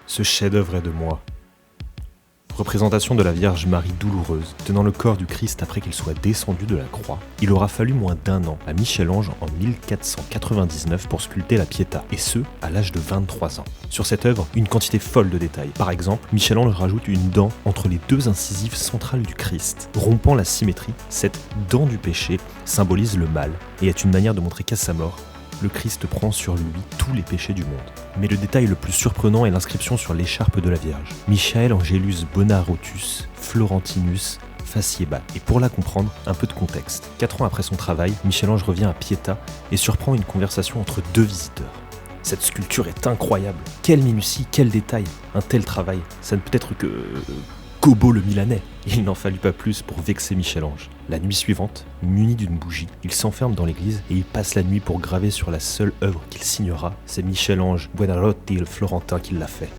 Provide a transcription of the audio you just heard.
Ce chef-d'œuvre est de moi. Représentation de la Vierge Marie douloureuse, tenant le corps du Christ après qu'il soit descendu de la croix. Il aura fallu moins d'1 an à Michel-Ange en 1499 pour sculpter la Pietà, et ce, à l'âge de 23 ans. Sur cette œuvre, une quantité folle de détails. Par exemple, Michel-Ange rajoute une dent entre les 2 incisives centrales du Christ. Rompant la symétrie, cette dent du péché symbolise le mal, et est une manière de montrer qu'à sa mort, le Christ prend sur lui tous les péchés du monde. Mais le détail le plus surprenant est l'inscription sur l'écharpe de la Vierge. Michael Angelus Bonarotus Florentinus Faciebat. Et pour la comprendre, un peu de contexte. 4 ans après son travail, Michel-Ange revient à Pietà et surprend une conversation entre 2 visiteurs. Cette sculpture est incroyable. Quelle minutie, quel détail. Un tel travail, ça ne peut être que... Gobbo le Milanais. Il n'en fallut pas plus pour vexer Michel-Ange. La nuit suivante, muni d'une bougie, il s'enferme dans l'église et il passe la nuit pour graver sur la seule œuvre qu'il signera. C'est Michel-Ange Buonarroti le Florentin qui l'a fait.